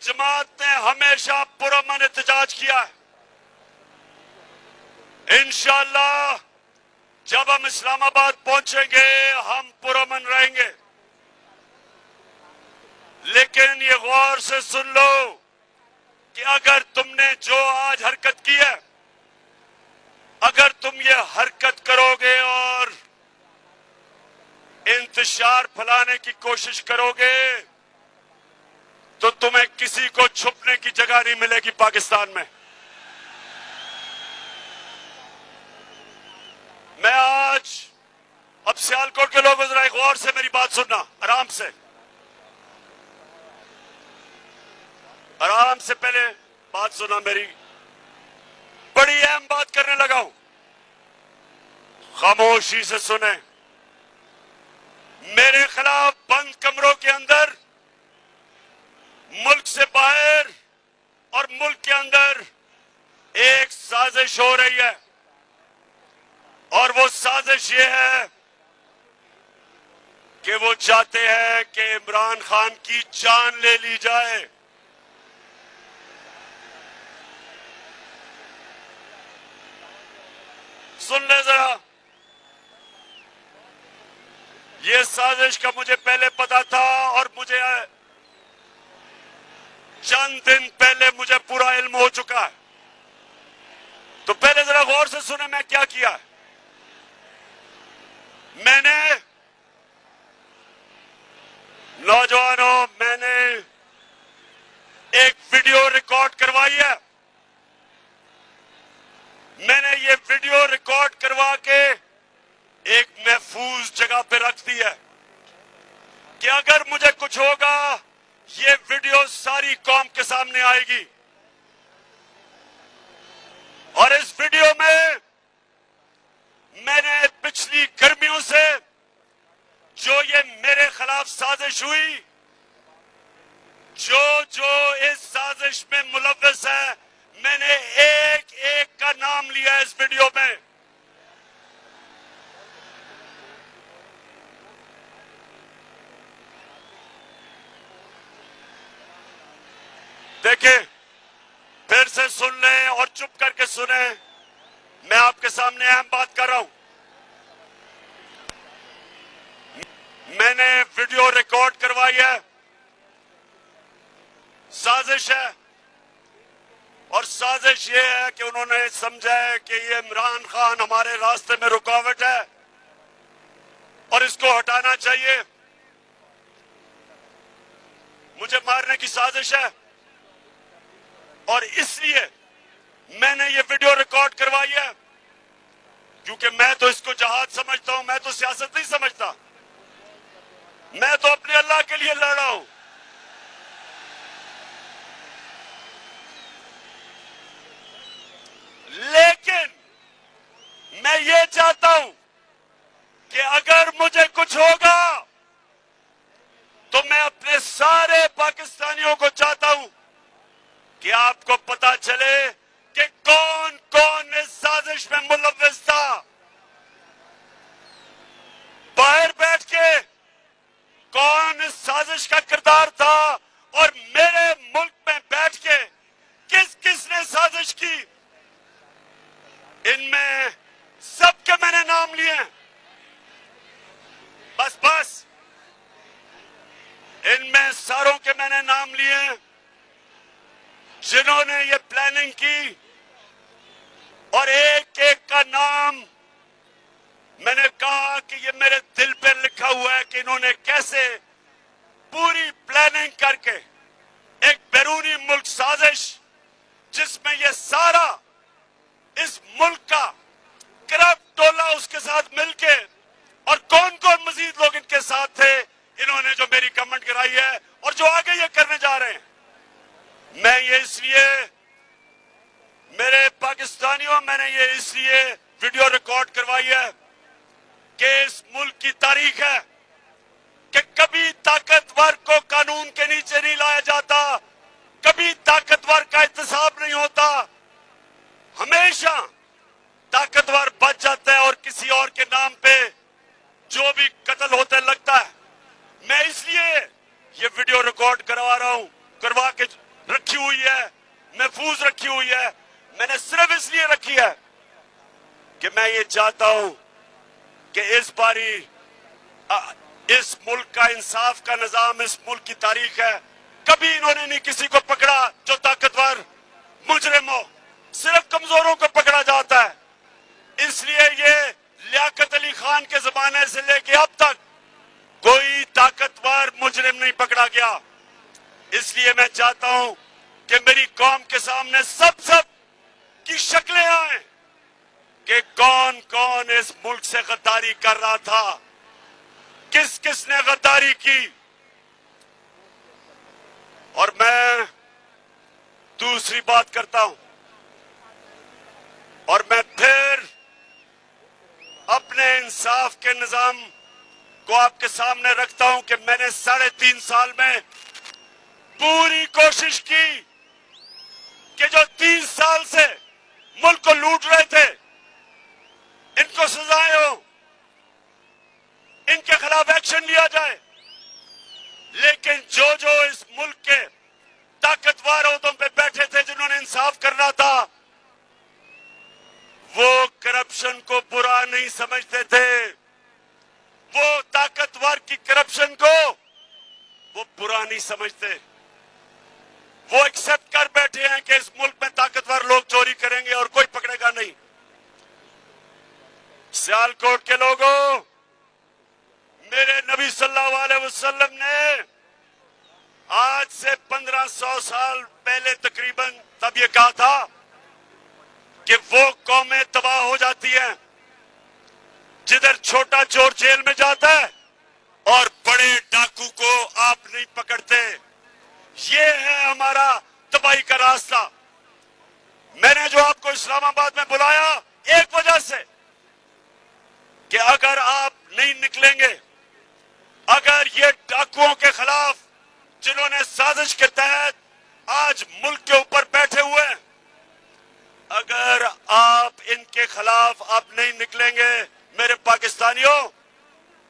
जमात ने हमेशा पुरअमन एहतजाज किया है। इंशाअल्लाह जब हम इस्लामाबाद पहुंचेंगे हम पुरअमन रहेंगे। लेकिन ये गौर से सुन लो कि अगर तुमने जो आज हरकत की है, अगर तुम ये हरकत करोगे और इंतशार फैलाने की कोशिश करोगे तो तुम्हें किसी को छुपने की जगह नहीं मिलेगी पाकिस्तान में। मैं आज अब सियालकोट के लोगों जरा गौर से मेरी बात सुनना, आराम से पहले बात सुना मेरी। बड़ी अहम बात करने लगा हूं, खामोशी से सुने। मेरे खिलाफ बंद कमरों के अंदर, मुल्क से बाहर और मुल्क के अंदर एक साजिश हो रही है और वो साजिश ये है कि वो चाहते हैं कि इमरान खान की जान ले ली जाए। सुन ले जरा, ये साजिश का मुझे पहले पता था और मुझे चंद दिन पहले मुझे पूरा इल्म हो चुका है। तो पहले जरा गौर से सुने मैं क्या किया है। मैंने नौजवानों, मैंने एक वीडियो रिकॉर्ड करवाई है। मैंने ये वीडियो रिकॉर्ड करवा के एक महफूज जगह पे रख दी है कि अगर मुझे कुछ होगा ये वीडियो सारी कौम के सामने आएगी। और इस वीडियो में मैंने पिछली गर्मियों से जो ये मेरे खिलाफ साजिश हुई, जो इस साजिश में मुलव्वस है, मैंने एक एक का नाम लिया इस वीडियो में। देखिए, फिर से सुन लें और चुप करके सुने। मैं आपके सामने अहम बात कर रहा हूं। मैंने वीडियो रिकॉर्ड करवाई है। साजिश है और साजिश ये है कि उन्होंने समझा है कि ये इमरान खान हमारे रास्ते में रुकावट है और इसको हटाना चाहिए। मुझे मारने की साजिश है और इसलिए मैंने ये वीडियो रिकॉर्ड करवाई है, क्योंकि मैं तो इसको जहाद समझता हूं, मैं तो सियासत नहीं समझता। मैं तो अपने अल्लाह के लिए लड़ रहा हूं। लेकिन मैं ये चाहता हूं कि अगर मुझे कुछ होगा तो मैं अपने सारे पाकिस्तानियों को चाहता हूं कि आपको पता चले कि कौन कौन इस साजिश में मुलव्वस था। बाहर बैठ के कौन इस साजिश का किरदार था और मेरे मुल्क में बैठ के किस किस ने साजिश की, इनमें सबके मैंने नाम लिए। बस इनमें सारों के मैंने नाम लिए जिन्होंने ये प्लानिंग की, और एक एक का नाम मैंने कहा कि ये मेरे दिल पे लिखा हुआ है कि इन्होंने कैसे पूरी प्लानिंग करके एक बैरूनी मुल्क साजिश जिसमें ये सारा इस मुल्क का करप्ट टोला उसके साथ मिलके, और कौन कौन मजीद लोग इनके साथ थे, इन्होंने जो मेरी कमेंट कराई है और जो आगे ये करने जा रहे हैं। मैं ये इसलिए, मेरे पाकिस्तानियों, मैंने ये इसलिए वीडियो रिकॉर्ड करवाई है कि इस मुल्क की तारीख है कि कभी ताकतवर को कानून के नीचे नहीं लाया जाता, कभी ताकतवर का एहतसाब नहीं होता, हमेशा ताकतवर बच जाता है और किसी और के नाम पे जो भी कत्ल होते लगता है। मैं इसलिए ये वीडियो रिकॉर्ड करवा रहा हूं, करवा के रखी हुई है, महफूज रखी हुई है। मैंने सिर्फ इसलिए रखी है कि मैं ये चाहता हूं कि इस बारी इस मुल्क का इंसाफ का निजाम इस मुल्क की तारीख है। कभी इन्होंने नहीं किसी को पकड़ा जो ताकतवर मुजरिम हो, सिर्फ कमजोरों को पकड़ा जाता है। इसलिए ये लियाकत अली खान के जमाने से लेके अब तक कोई ताकतवर मुजरिम नहीं पकड़ा गया। इसलिए मैं चाहता हूं कि मेरी कौम के सामने सब की शक्लें आए कि कौन कौन इस मुल्क से गद्दारी कर रहा था, किस किस ने गद्दारी की। और मैं दूसरी बात करता हूं और मैं फिर अपने इंसाफ के निजाम को आपके सामने रखता हूं कि मैंने 3.5 साल में पूरी कोशिश की कि जो 30 साल से मुल्क को लूट रहे थे इनको सजाएं हो, इनके खिलाफ एक्शन लिया जाए। लेकिन जो इस मुल्क के ताकतवर ओहदों पे बैठे थे जिन्होंने इंसाफ करना था, वो करप्शन को बुरा नहीं समझते थे। वो ताकतवर की करप्शन को वो बुरा नहीं समझते। वो एक्सेप्ट कर बैठे हैं कि इस मुल्क में ताकतवर लोग चोरी करेंगे और कोई पकड़ेगा नहीं। सियालकोट के लोगों, मेरे नबी सल्लल्लाहु अलैहि वसल्लम ने आज से 1500 साल पहले तकरीबन तब ये कहा था कि वो कौमें तबाह हो जाती हैं जिधर छोटा चोर जेल में जाता है और बड़े डाकू को आप नहीं पकड़ते। ये है हमारा तबाही का रास्ता। मैंने जो आपको इस्लामाबाद में बुलाया एक वजह से कि अगर आप नहीं निकलेंगे, अगर ये डाकुओं के खिलाफ जिन्होंने साजिश के तहत आज मुल्क के ऊपर बैठे हुए हैं, अगर आप इनके खिलाफ आप नहीं निकलेंगे मेरे पाकिस्तानियों,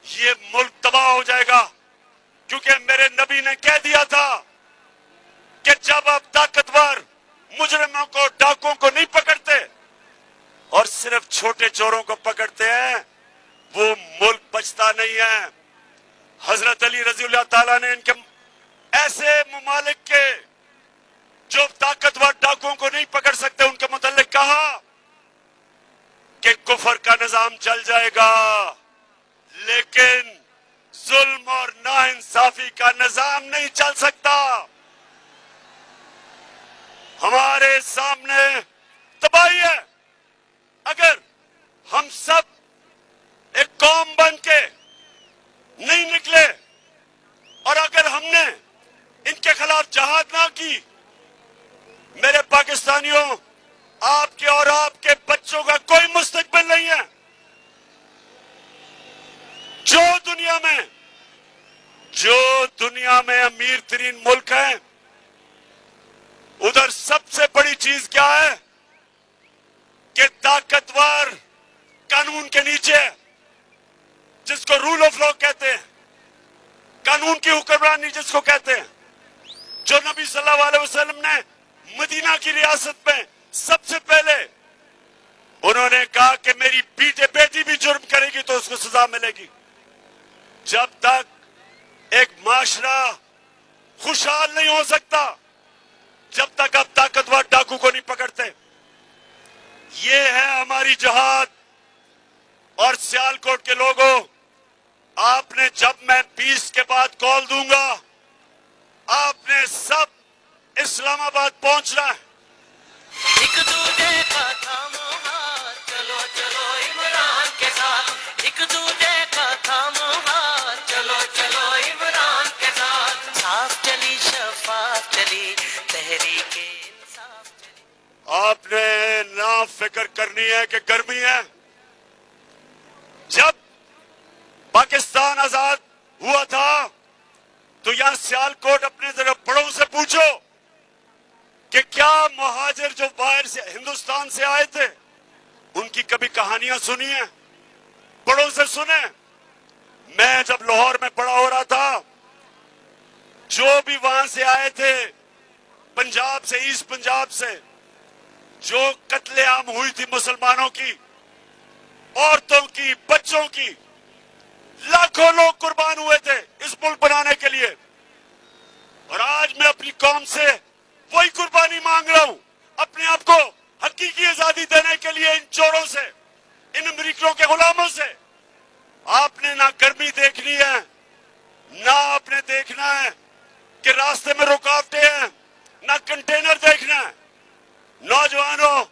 ये मुल्क तबाह हो जाएगा। क्योंकि मेरे नबी ने कह दिया था कि जब आप ताकतवर मुजरिमों को, डाकुओं को नहीं पकड़ते और सिर्फ छोटे चोरों को पकड़ते हैं, वो मुल्क बचता नहीं है। हजरत अली रज़ी अल्लाह ताला ने इनके ऐसे मुमालिक के जो ताकतवर डाकुओं को नहीं पकड़ सकते उनके मुतल्लिक कहा कि कुफर का निजाम चल जाएगा, लेकिन जुल्म और नाइंसाफी का निजाम नहीं चल सकता। हमारे सामने तबाही है। अगर हम सब एक कौम बन के नहीं निकले और अगर हमने इनके खिलाफ जहाद ना की, मेरे पाकिस्तानियों, आपके और आपके बच्चों का कोई मुस्तकबिल नहीं है। जो दुनिया में अमीर तरीन मुल्क है, उधर सबसे बड़ी चीज क्या है कि ताकतवर कानून के नीचे, जिसको रूल ऑफ लॉ कहते हैं, कानून की हुक्मरानी जिसको कहते हैं, जो नबी सल्लल्लाहु अलैहि वसल्लम ने मदीना की रियासत में सबसे पहले उन्होंने कहा कि मेरी बेटी भी जुर्म करेगी तो उसको सजा मिलेगी। जब तक एक माशरा खुशहाल नहीं हो सकता, जब तक आप ताकतवर डाकू को नहीं पकड़ते। ये है हमारी जहाद। और सियालकोट के लोगों, आपने, जब मैं 20 के बाद कॉल दूंगा, आपने सब इस्लामाबाद पहुंचना है। एक दूजे का थामो हाथ, चलो चलो इमरान के साथ। एक दूजे का थामो हाथ, चलो चलो इमरान के साथ। साफ चली शफाफ चली तहरीके इंसाफ चली। आपने ना फिक्र करनी है कि गर्मी है। जब पाकिस्तान आजाद हुआ था तो यहां सियालकोट अपने जरा बड़ों से पूछो कि क्या मुहाजिर जो बाहर से हिंदुस्तान से आए थे उनकी कभी कहानियां सुनी है? बड़ों से सुने। मैं जब लाहौर में बड़ा हो रहा था, जो भी वहां से आए थे, पंजाब पंजाब से, ईस्ट पंजाब से जो कत्लेआम हुई थी मुसलमानों की, औरतों की, बच्चों की, लाखों लोग कुर्बान हुए थे इस मुल्क बनाने के लिए। और आज मैं अपनी कौम से वही कुर्बानी मांग रहा हूं, अपने आप को हकीकी आजादी देने के लिए। इन चोरों से, इन अमरीकियों के गुलामों से आपने ना गर्मी देखनी है, ना आपने देखना है कि रास्ते में रुकावटें हैं, ना कंटेनर देखना है। नौजवानों,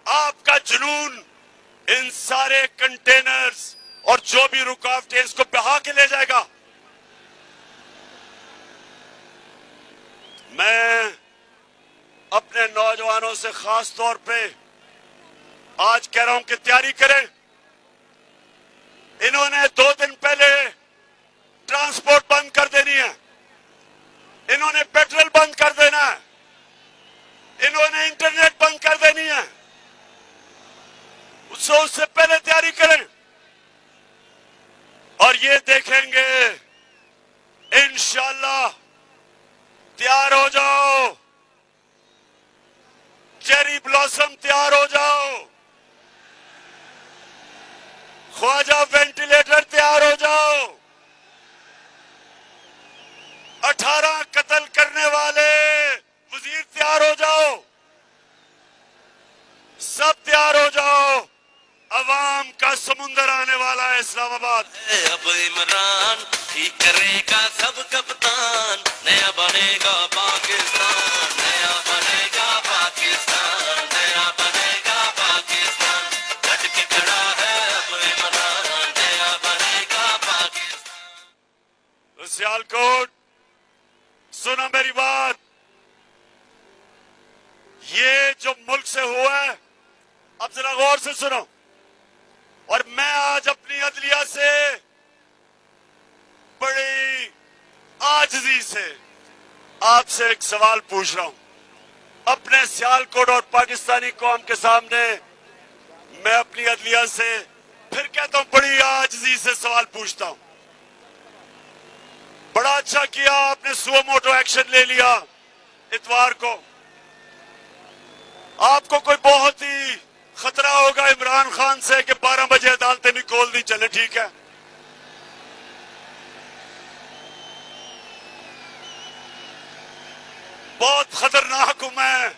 आपका जुनून इन सारे कंटेनर्स और जो भी रुकावटें इसको बहा के ले जाएगा। मैं अपने नौजवानों से खास तौर पे आज कह रहा हूं कि तैयारी करें। इन्होंने 2 दिन पहले ट्रांसपोर्ट बंद कर देनी है, इन्होंने पेट्रोल बंद कर देना है, इन्होंने इंटरनेट बंद कर देनी है। उससे पहले तैयारी करें और ये देखेंगे इंशाअल्लाह। तैयार हो जाओ, चेरी ब्लॉसम तैयार हो जाओ, ख्वाजा वेंटिलेटर तैयार हो जाओ, 18 कत्ल करने वाले वजीर तैयार हो जाओ, सब तैयार हो जाओ। अवाम का समुंदर आने वाला है इस्लामाबाद। अब इमरान ठीक करेगा सब कप्तान, नया बनेगा पाकिस्तान, नया बनेगा पाकिस्तान, नया बनेगा पाकिस्तान। डट के खड़ा है अब इमरान, नया बनेगा पाकिस्तान। सियालकोट, सुनो मेरी बात। ये जो मुल्क से हुआ है, अब जरा गौर से सुनो। और मैं आज अपनी अदलिया से बड़ी आजिज़ी से आपसे एक सवाल पूछ रहा हूं। अपने सियालकोट और पाकिस्तानी कौम के सामने मैं अपनी अदलिया से फिर कहता हूं, बड़ी आजिज़ी से सवाल पूछता हूं। बड़ा अच्छा किया आपने सुओ मोटो एक्शन ले लिया इतवार को। आपको कोई बहुत ही खतरा होगा इमरान खान से कि 12 बजे अदालतें भी खोल दी, चले ठीक है। बहुत खतरनाक हूं मैं,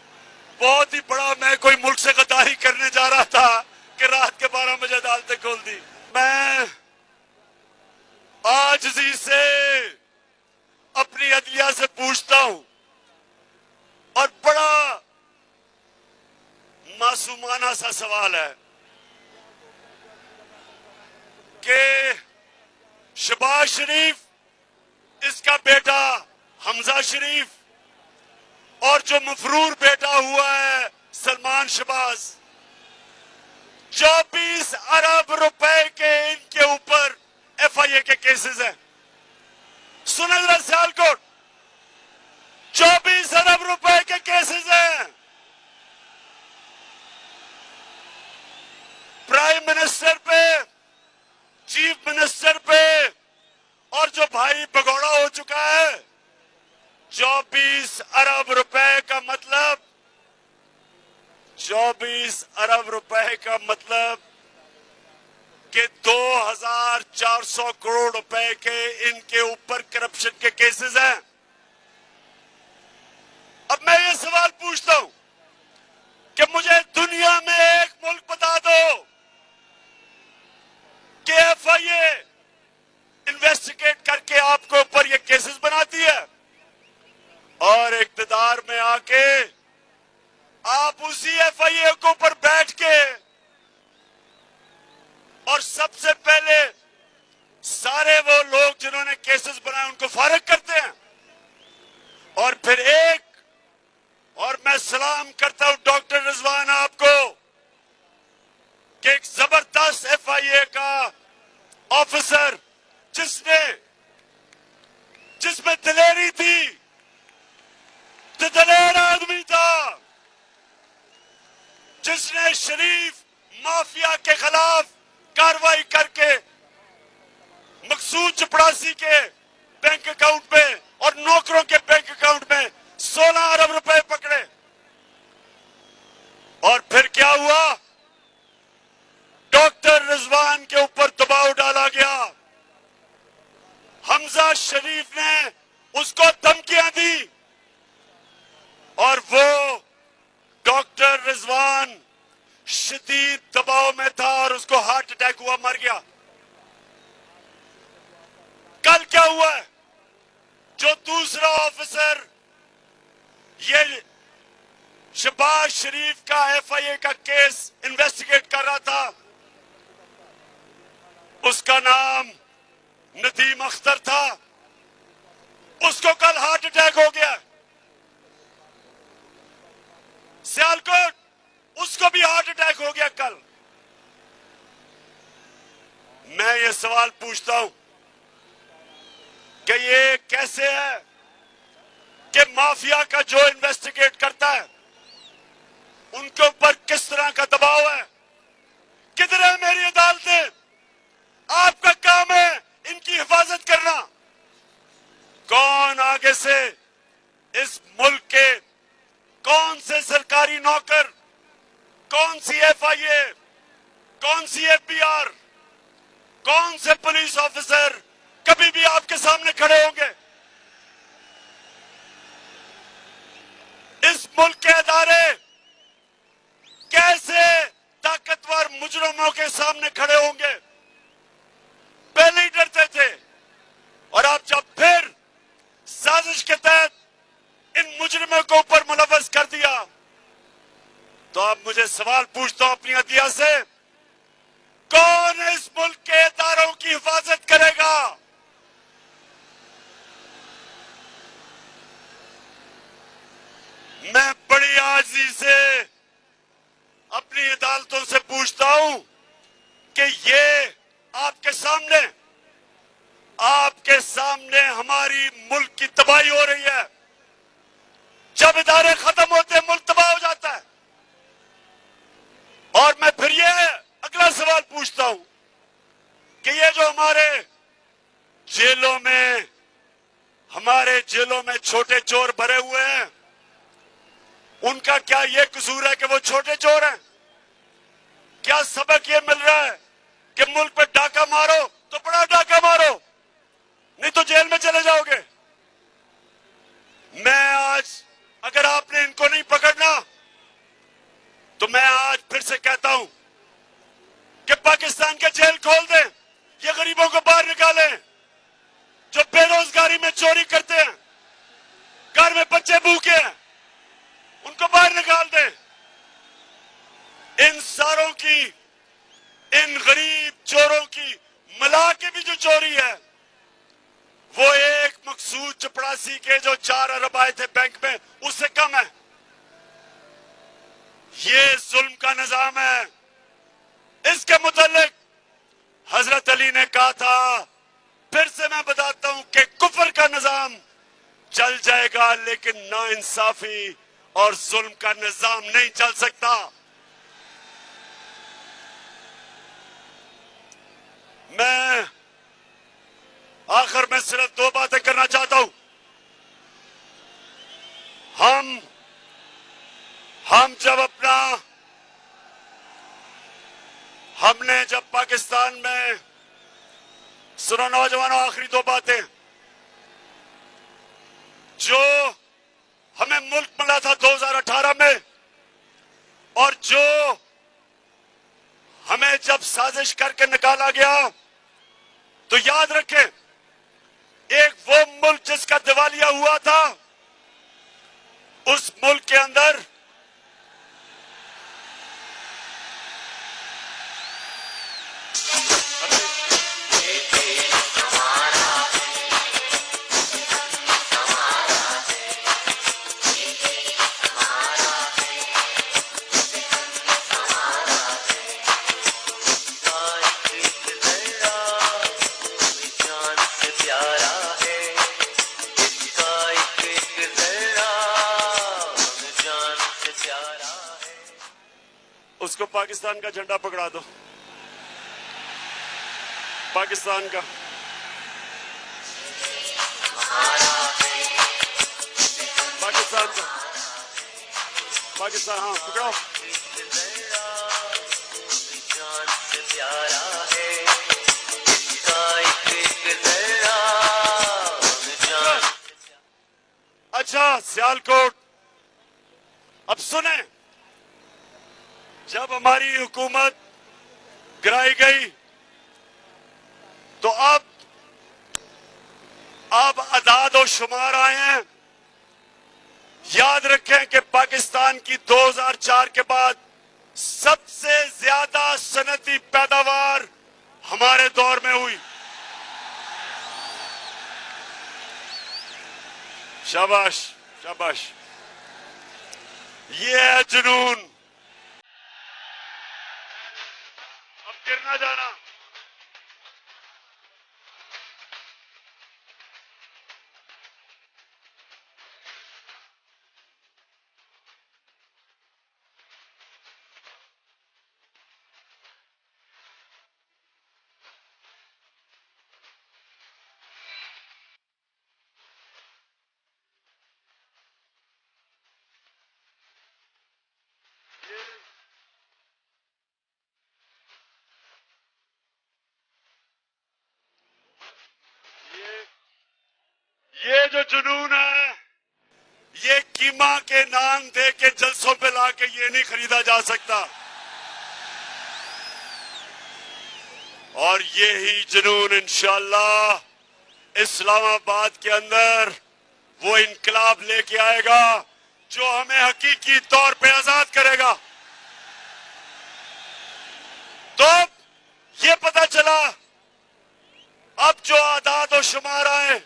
बहुत ही बड़ा। मैं कोई मुल्क से गद्दारी करने जा रहा था कि रात के 12 बजे अदालतें खोल दी। मैं आजिज़ी से अपनी अदलिया से पूछता हूं और बड़ा मासूमाना सा सवाल है कि शहबाज शरीफ, इसका बेटा हमजा शरीफ और जो मफरूर बेटा हुआ है सलमान शहबाज, 24 अरब रुपए के इनके ऊपर FIA के केसेस हैं। सुने जरा सियालकोट, 24 अरब रुपए के केसेस हैं। प्राइम मिनिस्टर पे, चीफ मिनिस्टर पे और जो भाई भगोड़ा हो चुका है, 24 अरब रुपए का मतलब, 24 अरब रुपए का मतलब कि 2400 करोड़ रुपए के इनके ऊपर करप्शन के केसेस हैं। अब मैं ये सवाल पूछता हूं कि मुझे दुनिया में एक मुल्क बता दो कि FIA इन्वेस्टिगेट करके आपके ऊपर ये केसेस बनाती है और इक्तिदार में आके आप उसी FIA के ऊपर बैठ के और सबसे पहले सारे वो लोग जिन्होंने केसेस बनाए उनको फारिग करते हैं। और फिर और मैं सलाम करता हूं डॉक्टर रिजवान आपको कि एक जबरदस्त FIA का ऑफिसर जिसमें दिलेरी थी, तो दलेर आदमी था, जिसने शरीफ माफिया के खिलाफ कार्रवाई करके मकसूद चपड़ासी के बैंक अकाउंट में और नौकरों के बैंक अकाउंट में 16 अरब रुपए पकड़े। अटैक हुआ, मर गया। कल क्या हुआ है? जो दूसरा ऑफिसर ये शहबाज शरीफ का एफआईए का केस इन्वेस्टिगेट कर रहा था, उसका नाम नदीम अख्तर था, उसको कल हार्ट अटैक हो गया। सियालकोट, उसको भी हार्ट अटैक हो गया कल। मैं ये सवाल पूछता हूं कि ये कैसे है कि माफिया का जो इन्वेस्टिगेट करता है उनके ऊपर किस तरह का दबाव है? किधर है मेरी अदालतें? आपका काम है इनकी हिफाजत करना। कौन आगे से इस मुल्क के कौन से सरकारी नौकर, कौन सी एफआईए, कौन सी एफबीआर, कौन से पुलिस ऑफिसर कभी भी आपके सामने खड़े होंगे? इस मुल्क के अदारे कैसे ताकतवर मुजरिमों के सामने खड़े होंगे? पहले ही डरते थे, और आप जब फिर साजिश के तहत इन मुजरिमों को ऊपर मुलव्वस कर दिया, तो अब मुझे सवाल पूछता हूं अपनी अदलिया से, कौन इस मुल्क के इदारों की हिफाजत करेगा? मैं बड़ी आजिज़ी से अपनी अदालतों से पूछता हूं कि ये आपके सामने हमारी मुल्क की तबाही हो रही है। जब इदारे खत्म होते हैं मुल्क तबाह हो जाता है। और मैं फिर ये अगला सवाल पूछता हूं कि ये जो हमारे जेलों में छोटे चोर भरे हुए हैं, उनका क्या ये कसूर है कि वो छोटे चोर हैं? क्या सबक ये मिल रहा है कि मुल्क पे डाका मारो तो बड़ा डाका मारो, नहीं तो जेल में चले जाओगे? मैं आज, अगर आपने इनको नहीं पकड़ना, तो मैं आज फिर से कहता हूं कि पाकिस्तान के जेल खोल दें, ये गरीबों को बाहर निकालें, जो बेरोजगारी में चोरी करते हैं, घर में बच्चे भूखे हैं, उनको बाहर निकाल दें। इन सारों की, इन गरीब चोरों की मिला के भी जो चोरी है, वो एक मकसूद चपरासी के जो 4 अरब आए थे बैंक में, उससे कम है। ये जुल्म का निजाम है। इसके मुतालिक हजरत अली ने कहा था, फिर से मैं बताता हूं कि कुफर का निजाम चल जाएगा, लेकिन नाइंसाफी और जुल्म का निजाम नहीं चल सकता। मैं आखिर में सिर्फ 2 बातें करना चाहता हूं। हमने जब पाकिस्तान में, सुनो नौजवानों, आखिरी 2 बातें, जो हमें मुल्क मिला था 2018 में, और जो हमें जब साजिश करके निकाला गया, तो याद रखें, एक वो मुल्क जिसका दिवालिया हुआ था, उस मुल्क के अंदर उसको पाकिस्तान का झंडा पकड़ा दो, पाकिस्तान का। पाकिस्तान, हाँ पकड़ो। अच्छा सियालकोट, अब सुने, जब हमारी हुकूमत गिराई गई तो अब अदाद और शुमार आए हैं। याद रखें कि पाकिस्तान की 2004 के बाद सबसे ज्यादा सनती पैदावार हमारे दौर में हुई। शाबाश शाबाश, ये है जुनून। अब गिरना जाना। ये जो जुनून है, ये कीमा के नाम दे के जलसों पे लाके ये नहीं खरीदा जा सकता। और ये ही जुनून इंशाअल्लाह इस्लामाबाद के अंदर वो इनकलाब लेके आएगा जो हमें हकीकी तौर पे आजाद करेगा। तो ये पता चला, अब जो आदाद और शुमार आए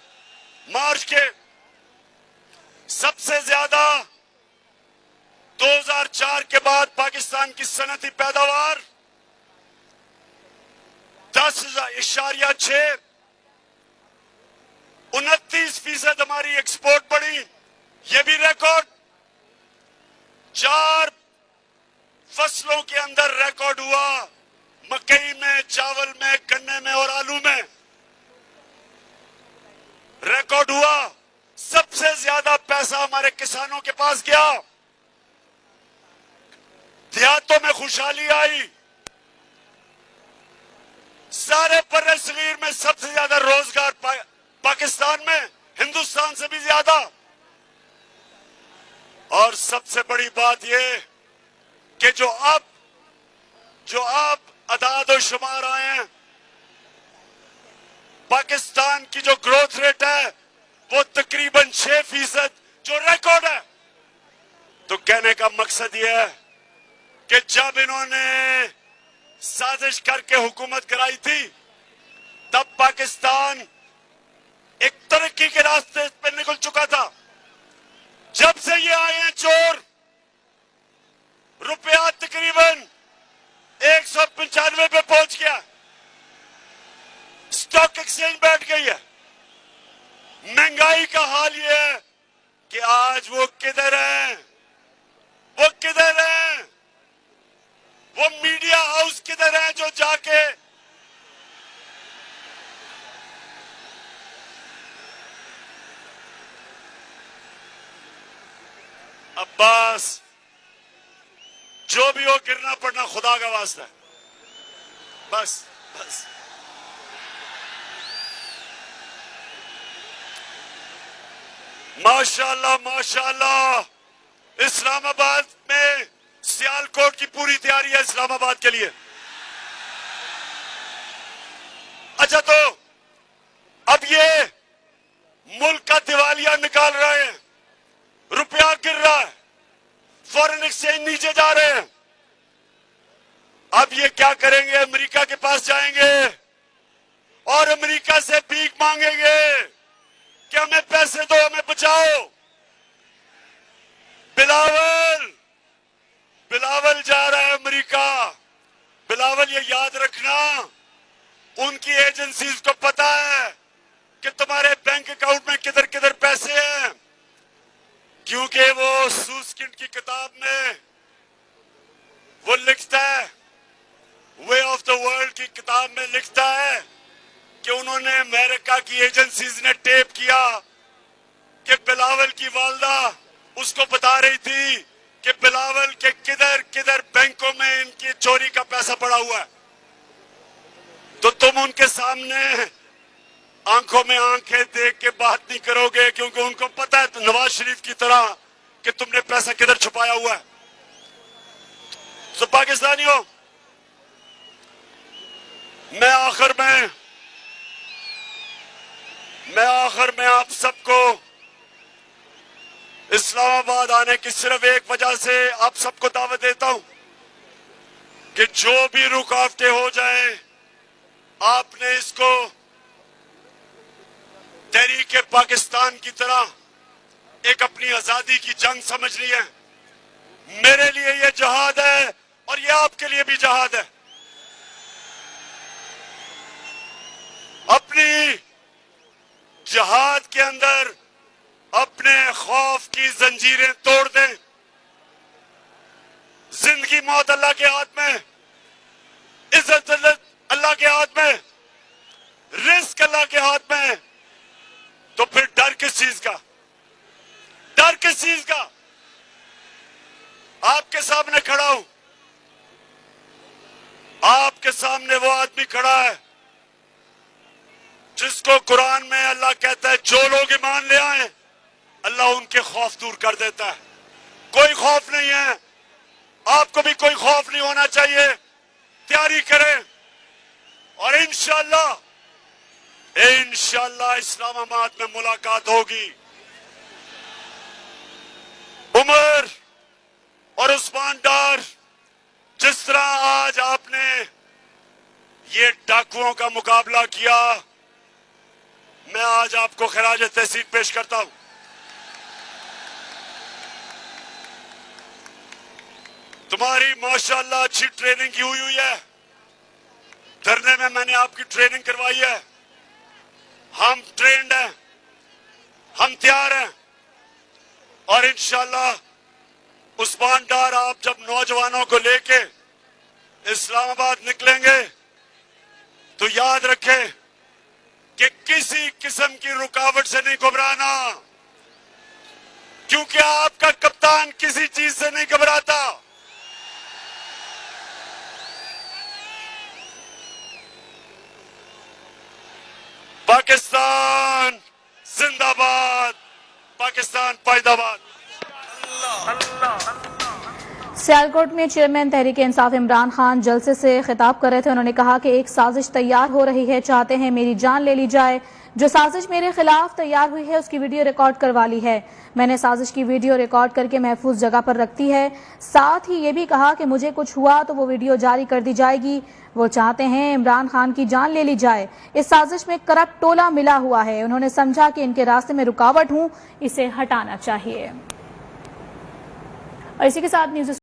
मार्च के, सबसे ज्यादा 2004 के बाद पाकिस्तान की सनती पैदावार 10.6, 29% हमारी एक्सपोर्ट बढ़ी। ये भी रिकॉर्ड। 4 फसलों के अंदर रिकॉर्ड हुआ, मकई में, चावल में, गन्ने में और आलू में रिकॉर्ड हुआ। सबसे ज्यादा पैसा हमारे किसानों के पास गया। देहातों में खुशहाली आई। सारे बर्रे सगीर में सबसे ज्यादा रोजगार पाकिस्तान में, हिंदुस्तान से भी ज्यादा। और सबसे बड़ी बात यह कि जो अब अदाद और शुमार आए हैं, पाकिस्तान की जो ग्रोथ रेट है वो तकरीबन 6%, जो रिकॉर्ड है। तो कहने का मकसद यह है कि जब इन्होंने साजिश करके हुकूमत कराई थी, तब पाकिस्तान एक तरक्की के रास्ते पर निकल चुका था। जब से ये आए हैं चोर, रुपया तकरीबन 195 पे पहुंच गया। स्टॉक एक्सचेंज बैठ गई है। महंगाई का हाल ये है कि आज वो किधर है, वो किधर है, वो मीडिया हाउस किधर है जो जाके अब्बास, जो भी हो गिरना पड़ना खुदा का वास्ता है। बस बस माशाअल्लाह माशाअल्लाह। इस्लामाबाद में सियालकोट की पूरी तैयारी है इस्लामाबाद के लिए। अच्छा, तो अब ये मुल्क का दिवालिया निकाल रहे हैं, रुपया गिर रहा है, फॉरेन एक्सचेंज नीचे जा रहे हैं। अब ये क्या करेंगे? अमेरिका के पास जाएंगे और अमेरिका से भीख मांगेंगे कि हमें पैसे दो, हमें बचाओ। बिलावल जा रहा है अमेरिका। बिलावल, ये याद रखना, उनकी एजेंसीज को पता है कि तुम्हारे बैंक अकाउंट में किधर किधर पैसे हैं, क्योंकि वो सूसकिंड की किताब में वो लिखता है, वे ऑफ द वर्ल्ड की किताब में लिखता है कि उन्होंने अमेरिका की एजेंसीज ने टेप किया कि बिलावल की वालदा उसको बता रही थी कि बिलावल के किधर किधर बैंकों में इनकी चोरी का पैसा पड़ा हुआ है। तो तुम उनके सामने आंखों में आंखें देख के बात नहीं करोगे, क्योंकि उनको पता है, तो नवाज शरीफ की तरह, कि तुमने पैसा किधर छुपाया हुआ है। तो पाकिस्तानियों, मैं आखिर में मैं आखिर में आप सबको इस्लामाबाद आने की सिर्फ एक वजह से आप सबको दावत देता हूं कि जो भी रुकावटें हो जाएं, आपने इसको तहरीक पाकिस्तान की तरह एक अपनी आजादी की जंग समझनी है। मेरे लिए ये जहाद है और ये आपके लिए भी जहाद है। अपनी जहाद के अंदर अपने खौफ की जंजीरें तोड़ दें। जिंदगी मौत अल्लाह के हाथ में, इज्जत अल्लाह के हाथ में, रिस्क अल्लाह के हाथ में। तो फिर डर किस चीज का? डर किस चीज का? आपके सामने खड़ा हूं, आपके सामने वो आदमी खड़ा है जिसको कुरान में अल्लाह कहता है जो लोग ईमान ले आए अल्लाह उनके खौफ दूर कर देता है। कोई खौफ नहीं है, आपको भी कोई खौफ नहीं होना चाहिए। तैयारी करें और इंशाअल्लाह इस्लामाबाद में मुलाकात होगी। उमर और उस्मान डार, जिस तरह आज आपने ये डाकुओं का मुकाबला किया, मैं आज आपको खराज तहसीन पेश करता हूं। तुम्हारी माशाअल्लाह अच्छी ट्रेनिंग की हुई है। धरने में मैंने आपकी ट्रेनिंग करवाई है। हम ट्रेंड हैं, हम तैयार हैं और इंशाअल्लाह उस्मान डार आप जब नौजवानों को लेके इस्लामाबाद निकलेंगे तो याद रखें कि किसी किस्म की रुकावट से नहीं घबराना, क्योंकि आपका कप्तान किसी चीज से नहीं घबराता। पाकिस्तान जिंदाबाद, पाकिस्तान पैदाबाद। सियालकोट में चेयरमैन तहरीक इंसाफ इमरान खान जलसे से खिताब कर रहे थे। उन्होंने कहा कि एक साजिश तैयार हो रही है, चाहते हैं मेरी जान ले ली जाए। जो साजिश मेरे खिलाफ तैयार हुई है उसकी वीडियो रिकॉर्ड करवा ली है। मैंने साजिश की वीडियो रिकॉर्ड करके महफूज जगह पर रखती है। साथ ही ये भी कहा कि मुझे कुछ हुआ तो वो वीडियो जारी कर दी जाएगी। वो चाहते हैं इमरान खान की जान ले ली जाए। इस साजिश में करप्ट टोला मिला हुआ है। उन्होंने समझा कि इनके रास्ते में रुकावट हूं, इसे हटाना चाहिए। और इसी के साथ न्यूज़